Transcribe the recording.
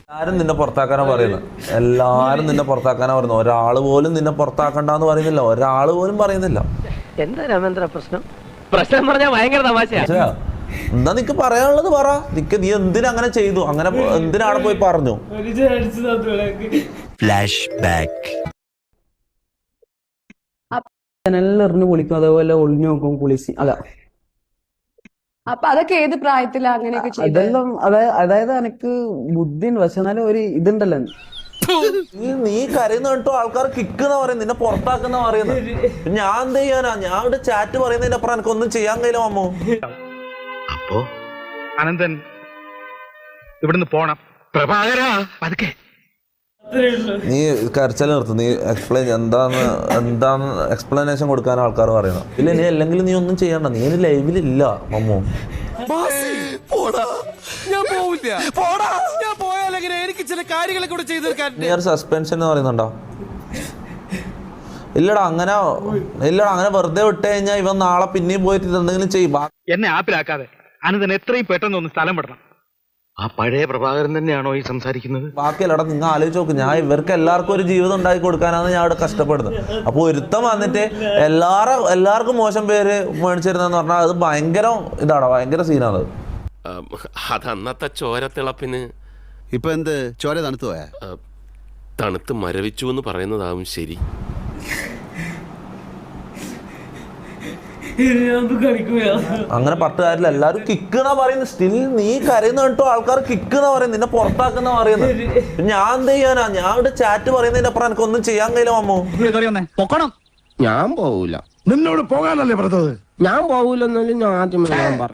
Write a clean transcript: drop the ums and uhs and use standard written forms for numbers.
എല്ലാരും നിന്നെ പുറത്താക്കാനാ പറയുന്നത്. എല്ലാരും നിന്നെ പുറത്താക്കാനാ പറയുന്നത്. ഒരാള് പോലും നിന്നെ പുറത്താക്കണ്ടെന്ന് പറയുന്നില്ല. ഒരാള് പോലും പറയുന്നില്ല. എന്താ രാമേന്ദ്ര പ്രശ്നം? പ്രശ്നം പറഞ്ഞാൽ ഭയങ്കര തമാശയാ. എന്താ നിക്ക് പറയാനുള്ളത് പറ. നീ എന്തിനാ അങ്ങനെ ചെയ്തു? അങ്ങനെ എന്തിനാണ് പോയി പറഞ്ഞു? Flash back. ജനലിലെറിഞ്ഞു കുളിക്കും, അതേപോലെ ഒളിഞ്ഞു നോക്കും, കുളിച്ച് അല്ല. അപ്പൊ അതൊക്കെ ഏത് പ്രായത്തിലാ അങ്ങനെയൊക്കെ ചെയ്തത്? അതെല്ലാം അതായത് എനിക്ക് ബുദ്ധി ഉണ്ട്, പക്ഷെ എന്നാലും ഒരു ഇതുണ്ടല്ലോ. നീ കരയുന്ന കേട്ടോ ആൾക്കാർ കിക്കുന്ന പറയുന്നത്, നിന്നെ പുറത്താക്കുന്ന പറയുന്നത്. ഞാൻ എന്ത് ചെയ്യാനാ? ഞാൻ ഇവിടെ ചാറ്റ് പറയുന്നതിന്റെ അപ്പുറം എനിക്കൊന്നും ചെയ്യാൻ കഴിയില്ല അമ്മോ. അപ്പോ അനന്തൻ ഇവിടുന്ന് പോണം. പ്രഭാകരാ പതുക്കെ. നീ കരച്ചിൽ നിർത്തും. നീ എക്സ്പ്ലെയിൻ എന്താന്ന് എക്സ്പ്ലനേഷൻ കൊടുക്കാൻ ആൾക്കാർ പറയണം. ഇല്ല നീ അല്ലെങ്കിൽ നീ ഒന്നും ചെയ്യണ്ട. നീ ലൈവിലില്ല മമ്മോ. നീ ഒരു സസ്പെൻഷൻ എന്ന് പറയുന്നുണ്ടോ? ഇല്ലടാ അങ്ങനെ വെറുതെ വിട്ട് കഴിഞ്ഞാൽ ഇവൻ നാളെ പിന്നെയും പോയിട്ട് എന്തെങ്കിലും ചെയ്യും. എന്നെ ആപ്പിലാക്കാതെ അനന്തൻ എത്രയും പെട്ടെന്ന് ഒന്ന് സ്ഥലം വിടണം. ആ പഴയ പ്രഭാകരൻ തന്നെയാണോ ഈ സംസാരിക്കുന്നത്? ബാക്കിയല്ലടാ, നിങ്ങൾ ആലോചിച്ച് നോക്ക്. ഞാൻ ഇവർക്ക് എല്ലാവർക്കും ഒരു ജീവിതം ഉണ്ടാക്കി കൊടുക്കാനാണ് ഞാൻ ഇവിടെ കഷ്ടപ്പെടുന്നത്. അപ്പൊ ഒരുത്തം വന്നിട്ട് എല്ലാവർക്കും മോശം പേര് മേടിച്ചിരുന്നെന്ന് പറഞ്ഞാൽ അത് ഭയങ്കര ഇതാടാ, ഭയങ്കര സീനാണ്. അതന്നത്തെ ചോരത്തിളപ്പിന് ഇപ്പൊ എന്ത് ചോര തണുത്തു പോയാ? തണുത്ത് മരവിച്ചു എന്ന് പറയുന്നതാവും ശരി. അങ്ങനെ പട്ടുകാരില്ല, എല്ലാരും കിക്കുന്ന പറയുന്നത്. സ്റ്റിൽ നീ കരയുന്ന കേട്ടോ ആൾക്കാർ കിക്കുന്ന പറയുന്നത്, നിന്നെ പുറത്താക്കുന്ന പറയുന്നത്. ഞാൻ എന്ത് ചെയ്യാനാ? ഞാൻ ഇവിടെ ചാറ്റ് പറയുന്നതിന്റെ അപ്പുറം എനിക്കൊന്നും ചെയ്യാൻ കഴിയില്ല അമ്മോ. ഞാൻ പോവൂല. നിന്നോട് പോകാനല്ലേ പറഞ്ഞത്? ഞാൻ പോവൂലെന്നാലും ഞാൻ ആദ്യമേ ഞാൻ പറഞ്ഞു.